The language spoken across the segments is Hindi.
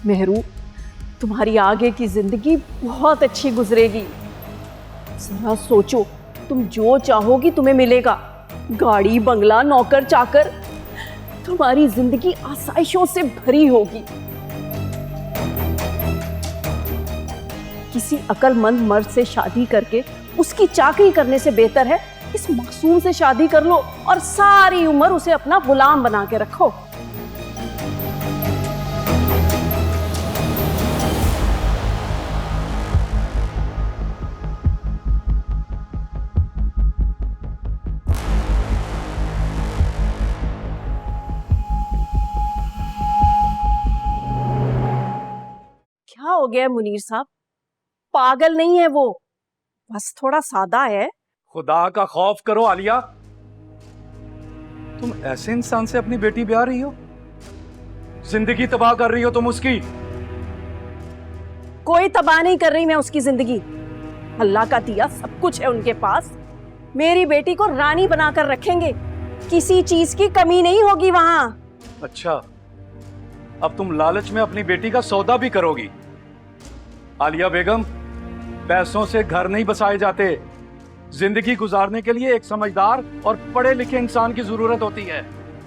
मेहरू, तुम्हारी आगे की जिंदगी बहुत अच्छी गुजरेगी। जरा सोचो, तुम जो चाहोगी तुम्हें मिलेगा। गाड़ी, बंगला, नौकर चाकर, तुम्हारी जिंदगी आसाइशों से भरी होगी। किसी अक्लमंद मर्द से शादी करके उसकी चाकरी करने से बेहतर है इस मासूम से शादी कर लो और सारी उम्र उसे अपना गुलाम बना के रखो। क्या हो गया मुनीर साहब? पागल नहीं है वो, बस थोड़ा सादा है। खुदा का खौफ करो आलिया, तुम ऐसे इंसान से अपनी बेटी ब्याह रही हो? जिंदगी तबाह कर रही हो तुम उसकी। कोई तबाह नहीं कर रही मैं उसकी जिंदगी। अल्लाह का दिया सब कुछ है उनके पास। मेरी बेटी को रानी बनाकर रखेंगे, किसी चीज की कमी नहीं होगी वहां। अच्छा, अब तुम लालच में अपनी बेटी का सौदा भी करोगी। आलिया बेगम, पैसों से घर नहीं बसाए जाते। जिंदगी गुजारने के लिए एक समझदार और पढ़े लिखे इंसान की जरूरत होती है।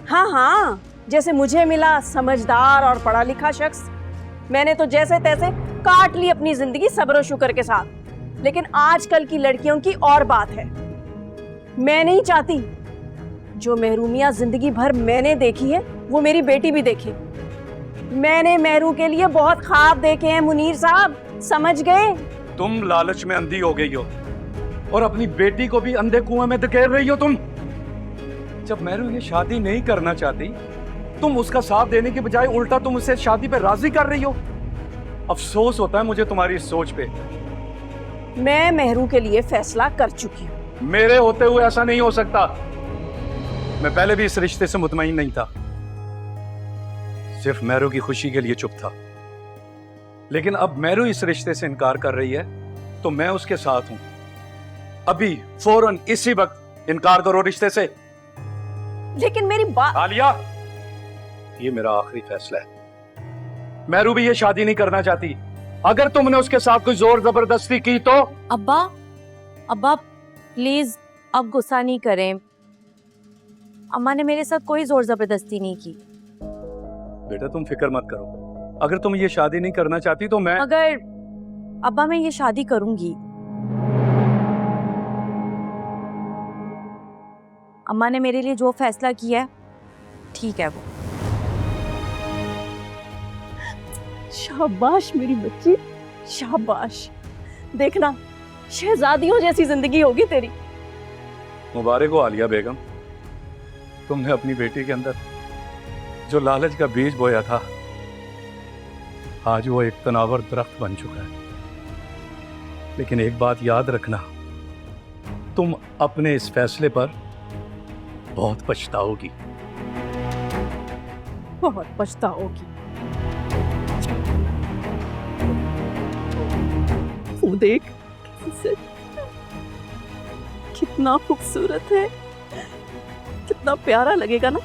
हाँ हाँ, जैसे मुझे मिला समझदार और पढ़ा लिखा शख्स, मैंने तो जैसे तैसे काट ली अपनी जिंदगी सब्र और शुक्र के साथ। लेकिन आजकल की लड़कियों की और बात है। मैं नहीं चाहती जो महरूमियां जिंदगी भर मैंने देखी है वो मेरी बेटी भी देखे। मैंने मेहरू के लिए बहुत ख्वाब देखे हैं मुनीर साहब, समझ गए? तुम लालच में अंधी हो गई हो और अपनी बेटी को भी अंधे कुएं में धकेल रही हो तुम। जब मेहरू ये शादी नहीं करना चाहती, तुम उसका साथ देने के बजाय उल्टा तुम उसे शादी पे राजी कर रही हो। अफसोस होता है मुझे तुम्हारी इस सोच पे। मैं मेहरू के लिए फैसला कर चुकी हूँ। मेरे होते हुए ऐसा नहीं हो सकता। मैं पहले भी इस रिश्ते से मुतमईन नहीं था, सिर्फ मेहरू की खुशी के लिए चुप था। लेकिन अब मेहरू इस रिश्ते से इनकार कर रही है तो मैं उसके साथ हूं। अभी फौरन इसी वक्त इनकार करो रिश्ते से। लेकिन मेरी बात। आलिया, ये मेरा आखिरी फैसला है। मेहरू भी ये शादी नहीं करना चाहती। अगर तुमने उसके साथ कोई जोर जबरदस्ती की तो। अब्बा, अब्बा प्लीज अब गुस्सा नहीं करें। अम्मा ने मेरे साथ कोई जोर जबरदस्ती नहीं की। बेटा तुम फिक्र मत करो, अगर तुम ये शादी नहीं करना चाहती तो मैं। अगर अब्बा मैं ये शादी करूंगी, अम्मा ने मेरे लिए जो फैसला किया है ठीक है वो। शाबाश मेरी बच्ची, शाबाश। देखना शहजादियों जैसी जिंदगी होगी तेरी। मुबारक हो आलिया बेगम, तुमने अपनी बेटी के अंदर जो लालच का बीज बोया था आज वो एक तनावर दरख्त बन चुका है। लेकिन एक बात याद रखना, तुम अपने इस फैसले पर बहुत पछताओगी। बहुत पछताओगी। वो देख कितना खूबसूरत है, कितना प्यारा लगेगा ना।